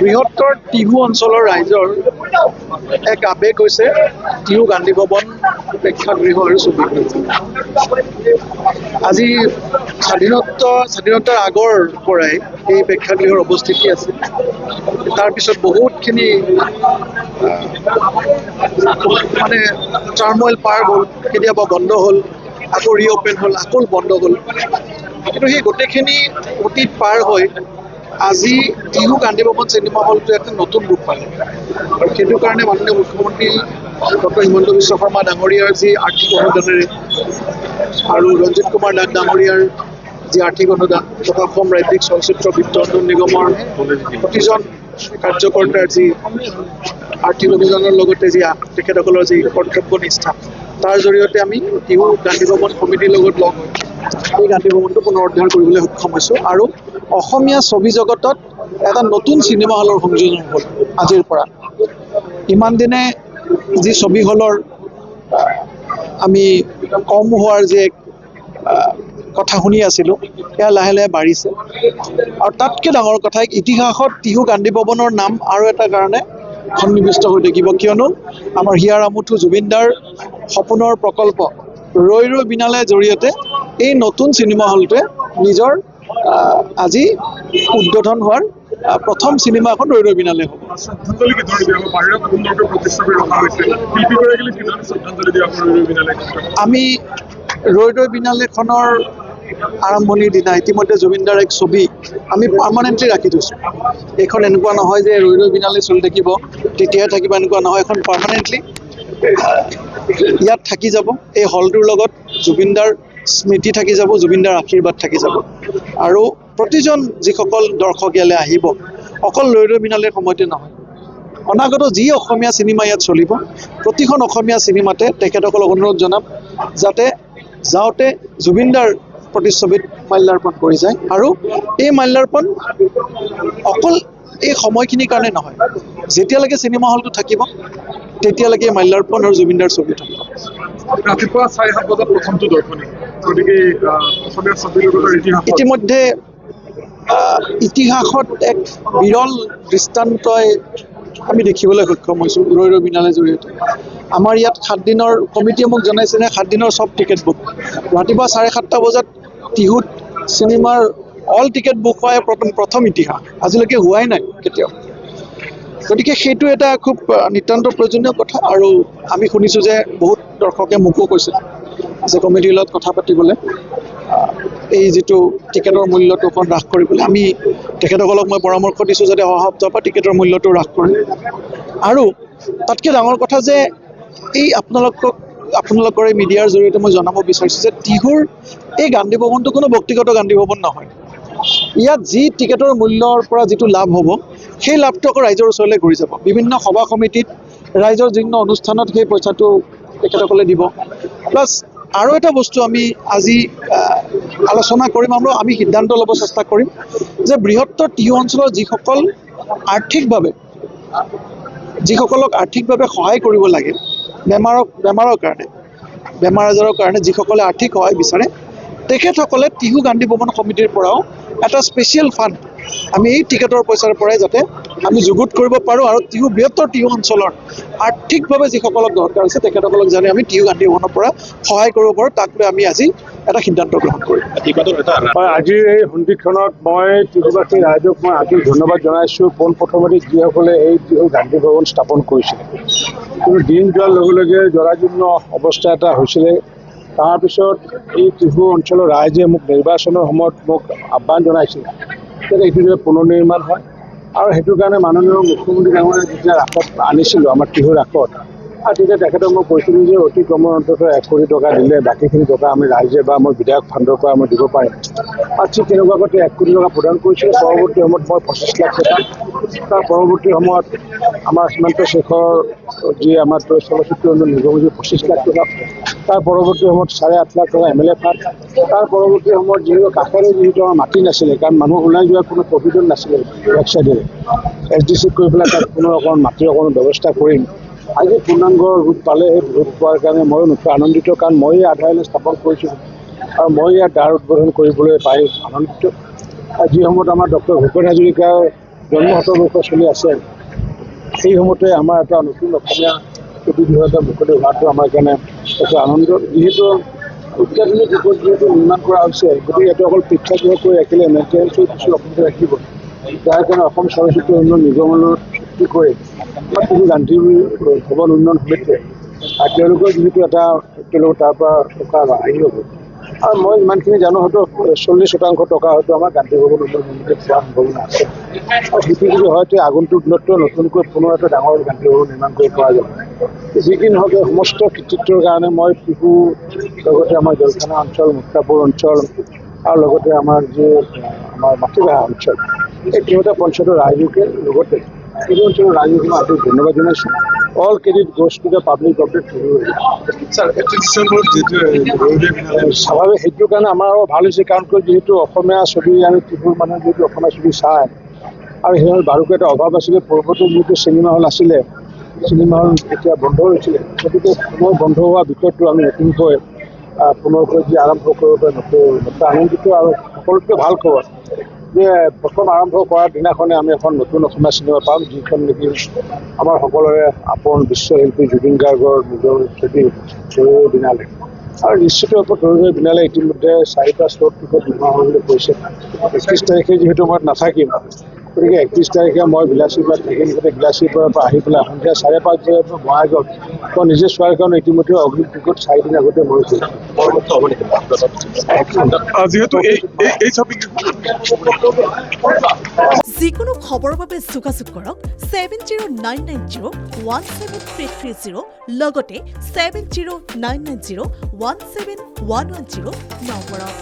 বৃহত্তৰ টিহু অঞ্চলৰ ৰাইজৰ এক আৱেগ হৈছে টিহু গান্ধী ভৱন প্ৰেক্ষাগৃহ আৰু ছবিগৃহ। আজি স্বাধীনতাৰ আগৰ পৰাই এই প্ৰেক্ষাগৃহৰ উপস্থিতি আছে। তাৰপিছত বহুতখিনি মানে টাৰ্মইল পাৰ হ'ল, কেতিয়াবা বন্ধ হ'ল, আকৌ ৰিঅ'পেন হ'ল, আকৌ বন্ধ হ'ল। কিন্তু সেই গোটেইখিনি অতীত পাৰ হৈ আজি টিহু গান্ধী ভৱন চিনেমা হলটো এটা নতুন ৰূপ পালে আৰু সেইটো কাৰণে মাননীয় মুখ্যমন্ত্ৰী ডক্টৰ হিমন্ত বিশ্ব শৰ্মা ডাঙৰীয়াৰ যি আৰ্থিক অনুদানেৰে আৰু ৰঞ্জিত কুমাৰ দাস ডাঙৰীয়াৰ যি আৰ্থিক অনুদান তথা অসম ৰাজ্যিক চলচ্চিত্ৰ বিত্ত উন্নয়ন নিগমৰ প্ৰতিজন কাৰ্যকৰ্তাৰ যি আৰ্থিক অনুদানৰ লগতে যি তেখেতসকলৰ যি কৰ্তব্যনিষ্ঠা তাৰ জৰিয়তে আমি টিহু গান্ধী ভৱন সমিতিৰ লগত লগ হৈ এই গান্ধী ভৱনটো পুনৰুদ্ধাৰ কৰিবলৈ সক্ষম হৈছোঁ আৰু অসমীয়া ছবি জগতত এটা নতুন চিনেমা হলৰ সংযোজন হ'ল আজিৰ পৰা। ইমান দিনে যি ছবি হলৰ আমি কম হোৱাৰ যে কথা শুনি আছিলোঁ, সেয়া লাহে লাহে বাঢ়িছে আৰু তাতকৈ ডাঙৰ কথা ইতিহাসত টিহু গান্ধী ভৱনৰ নাম আৰু এটা কাৰণে সন্নিৱিষ্ট হৈ থাকিব, কিয়নো আমাৰ হিয়াৰ আমঠু জুবিনদাৰ সপোনৰ প্ৰকল্প ৰৈ ৰৈ বিনালেৰ জৰিয়তে এই নতুন চিনেমা হলটোৱে নিজৰ আজি উদ্বোধন হোৱাৰ প্ৰথম চিনেমা এখন ৰৈ ৰৈ বিনালে হ'ব। আমি ৰৈ ৰৈ বিনালেখনৰ আৰম্ভণিৰ দিনা ইতিমধ্যে জুবিনদাৰ এক ছবি আমি পাৰ্মানেণ্টলি ৰাখি থৈছোঁ। এইখন এনেকুৱা নহয় যে ৰৈ ৰৈ বিনালে চলি থাকিব তেতিয়াহে থাকিব, এনেকুৱা নহয়। এখন পাৰ্মানেণ্টলি ইয়াত থাকি যাব। এই হলটোৰ লগত জুবিনদাৰ স্মৃতি থাকি যাব, জুবিনদাৰ আশীৰ্বাদ থাকি যাব আৰু প্ৰতিজন যিসকল দৰ্শক ইয়ালৈ আহিব অকল ৰৈ ৰৈ বিনালেৰ সময়তে নহয়, অনাগত যি অসমীয়া চিনেমা ইয়াত চলিব প্ৰতিখন অসমীয়া চিনেমাতে তেখেতসকলক অনুৰোধ জনাম যাতে যাওঁতে জুবিনদাৰ প্ৰতিচ্ছবিত মাল্যাৰ্পণ কৰি যায় আৰু এই মাল্যাৰ্পণ অকল এই সময়খিনিৰ কাৰণে নহয়, যেতিয়ালৈকে চিনেমা হলটো থাকিব তেতিয়ালৈকে মাল্যাৰ্পণ আৰু জুবিনদাৰ ছবি থাকিব। ৰাতিপুৱা 7:30 বজাত প্ৰথমটো দৰ্শনী, গতিকে অসমীয়া ছবি জগতৰ ইতিমধ্যে ইতিহাসত এক বিৰল দৃষ্টান্তই আমি দেখিবলৈ সক্ষম হৈছোঁ ৰৈ ৰৈ বিনালেৰ জৰিয়তে। আমাৰ ইয়াত 7 দিনৰ কমিটিয়ে মোক জনাইছে যে 7 দিনৰ চব টিকেট বুক। ৰাতিপুৱা 7:30 বজাত টিহুত চিনেমাৰ অল টিকেট বুক হোৱাই প্ৰথম ইতিহাস, আজিলৈকে হোৱাই নাই কেতিয়াও। গতিকে সেইটো এটা খুব নিতান্ত প্ৰয়োজনীয় কথা আৰু আমি শুনিছোঁ যে বহুত দৰ্শকে মোকো কৈছে যে কমিটিৰ লগত কথা পাতিবলৈ এই যিটো টিকেটৰ মূল্যটো অকণ হ্ৰাস কৰিবলৈ। আমি তেখেতসকলক মই পৰামৰ্শ দিছোঁ যাতে অহা সপ্তাহৰ পৰা টিকেটৰ মূল্যটো হ্ৰাস কৰে আৰু তাতকৈ ডাঙৰ কথা যে এই আপোনালোকৰ এই মিডিয়াৰ জৰিয়তে মই জনাব বিচাৰিছোঁ যে টিহুৰ এই গান্ধী ভৱনটো কোনো ব্যক্তিগত গান্ধী ভৱন নহয়। ইয়াত যি টিকেটৰ মূল্যৰ পৰা যিটো লাভ হ'ব সেই লাভটো আকৌ ৰাইজৰ ওচৰলৈ ঘূৰি যাব। বিভিন্ন সভা সমিতিত ৰাইজৰ বিভিন্ন অনুষ্ঠানত সেই পইচাটো তেখেতসকলে দিব। প্লাছ আৰু এটা বস্তু আমি আজি আলোচনা কৰিম আৰু আমি সিদ্ধান্ত ল'ব চেষ্টা কৰিম যে বৃহত্তৰ টিহু অঞ্চলৰ যিসকলক আৰ্থিকভাৱে সহায় কৰিব লাগে, বেমাৰ আজাৰৰ কাৰণে যিসকলে আৰ্থিক সহায় বিচাৰে তেখেতসকলে টিহু গান্ধী ভৱন সমিতিৰ পৰাও এটা স্পেচিয়েল ফাণ্ড আমি এই টিকেটৰ পইচাৰ পৰাই যাতে আমি যুগুত কৰিব পাৰোঁ আৰু বৃহত্তৰ টিহু অঞ্চলৰ আৰ্থিকভাৱে যিসকলক দৰকাৰ আছে তেখেতসকলক জানি আমি টিহু গান্ধী ভৱনৰ পৰা সহায় কৰিব পাৰোঁ, তাক লৈ আমি আজি এটা সিদ্ধান্ত গ্ৰহণ কৰিম। আজিৰ এই সন্ধিক্ষণত মই টিহুবাসী ৰাইজক মই আজি ধন্যবাদ জনাইছোঁ। পোনপ্ৰথমতে যিসকলে এই টিহু গান্ধী ভৱন স্থাপন কৰিছিলে, কিন্তু দিন যোৱাৰ লগে লগে জৰাজীৰ্ণ অৱস্থা এটা হৈছিলে। তাৰপিছত এই টিহু অঞ্চলৰ ৰাইজে মোক নিৰ্বাচনৰ সময়ত মোক আহ্বান জনাইছিল যাতে এইটো যে পুনৰ নিৰ্মাণ হয় আৰু সেইটো কাৰণে মাননীয় মুখ্যমন্ত্ৰী ডাঙৰীয়াই যেতিয়া ৰাসত আনিছিলোঁ আমাৰ টিহু ৰাসত, আৰু তেতিয়া তেখেতক মই কৈছিলোঁ যে অতি কমৰ অন্ততঃ 1 কোটি টকা দিলে বাকীখিনি টকা আমি ৰাইজে বা মই বিধায়ক ফাণ্ডৰ পৰা মই দিব পাৰিম। আৰু ঠিক তেনেকুৱাকৈ 1 কোটি টকা প্ৰদান কৰিছিলোঁ। পৰৱৰ্তী সময়ত মই 25 লাখ টকা, তাৰ পৰৱৰ্তী সময়ত আমাৰ সীমান্ত শেখৰ যি আমাৰ চলচ্চিত্ৰ উন্নয়ন নিগমৰ 25 লাখ টকা, তাৰ পৰৱৰ্তী সময়ত 8.5 লাখ টকা MLA ফাণ্ড, তাৰ পৰৱৰ্তী সময়ত যিহেতু কাষেৰে যিহেতু আমাৰ মাটি নাছিলে, কাৰণ মানুহ ওলাই যোৱাৰ কোনো প্ৰভিজন নাছিলে বেক চাইডেৰে, SDC কৰি পেলাই তাত কোনো অকণ মাটিৰ অকণ ব্যৱস্থা কৰিম। আজি পূৰ্ণাংগ ৰূপ পালে। সেই ৰূপ পোৱাৰ কাৰণে ময়ো নথৈ আনন্দিত, কাৰণ মই আধাৰলৈ স্থাপন কৰিছোঁ আৰু মই ইয়াত দ্বাৰ উদ্বোধন কৰিবলৈ পাই আনন্দিত। যি সময়ত আমাৰ ডক্টৰ ভূপেন হাজৰিকাৰ জন্ম শতবৰ্ষ চলি আছে। সেই সময়তে আমাৰ এটা নতুন অসমীয়া ছবিগৃহ এটা মুকলি হোৱাটো আমাৰ কাৰণে এটা আনন্দ। যিহেতু অত্যাধুনিক ৰূপত যিহেতু নিৰ্মাণ কৰা হৈছে, গতিকে এইটো অকল প্ৰেক্ষাগৃহ কৰি ৰাখিলে মেইনটেনেঞ্চৰ কিছু অসুবিধা ৰাখিব। যাৰ কাৰণে অসম চলচ্চিত্ৰ উন্নয়ন নিগমৰ লগত চুক্তি কৰি আমাৰ টিভি গান্ধী ভৱন উন্নয়ন সমিতিয়ে তেওঁলোকৰ যিহেতু এটা তেওঁলোকৰ তাৰ পৰা টকা আহি হ'ব। আৰু মই ইমানখিনি জানো হয়তো 40% টকা হয়তো আমাৰ গান্ধী ভৱন উন্নয়ন সমিতিয়ে পোৱাৰ সম্ভাৱনা আছে। আৰু সেইটো যদি হয়তো আগন্তুক দিনততো নতুনকৈ পুনৰ এটা ডাঙৰ গান্ধী ভৱন নিৰ্মাণ কৰিব পৰা যাব। যি কি নহওক এই সমস্ত কৃতিত্বৰ কাৰণে মই টিহু লগতে আমাৰ জলখানা অঞ্চল, মুক্তাপুৰ অঞ্চল আৰু লগতে আমাৰ যি আমাৰ মাতৃভাষা অঞ্চল, এই তিনিটা পঞ্চায়তৰ ৰাইজকে লগতে এই অঞ্চলৰ ৰাইজক মই আজি ধন্যবাদ জনাইছোঁ। All credit goes to the public of the Tihu. Sir 31 December যেহেতু স্বাভাৱিক সেইটো কাৰণে আমাৰ ভাল হৈছে, কাৰণ যিহেতু অসমীয়া ছবি আৰু টিহুৰ মানুহে যিহেতু অসমীয়া ছবি চায় আৰু সেই বাৰুকৈ এটা অভাৱ আছিলে। পূৰ্বতে যিহেতু চিনেমা হল আছিলে, চিনেমা হল এতিয়া বন্ধ হৈছিলে, গতিকে পুনৰ বন্ধ হোৱা বিষয়টো আমি নতুনকৈ পুনৰকৈ যি আৰম্ভ কৰিব পাৰে নতুন আনন্দিত। আৰু সকলোতকৈ ভাল খবৰ যে প্ৰথম আৰম্ভ কৰাৰ দিনাখনে আমি এখন নতুন অসমীয়া চিনেমা পাম, যিখন নেকি আমাৰ সকলোৰে আপোন বিশ্বশিল্পী জুবিন গাৰ্গৰ নিজৰ ছবি তৰুণৰ বিনালে। আৰু নিশ্চিত ৰূপত তৰুণৰ বিনালে ইতিমধ্যে 4টা শ্লট টিকট নোহোৱা হ'ব বুলি কৈছে। 31 তাৰিখে যিহেতু মই নাথাকিম, গতিকে 31 তাৰিখে মই বিলাসীৰ পৰা থাকিম। গতিকে বিলাসীৰ পৰা আহি পেলাই সন্ধিয়া 5:30 বজাৰ পৰা বঙাইগাঁৱত মই নিজে চোৱাৰ কাৰণে ইতিমধ্যে অগ্ৰিম টিকট 4 দিন আগতে মই যেহেতু এই ছবি যিকোনো খবৰৰ বাবে যোগাযোগ কৰক 7099017330 লগতে 7099017110 নম্বৰত।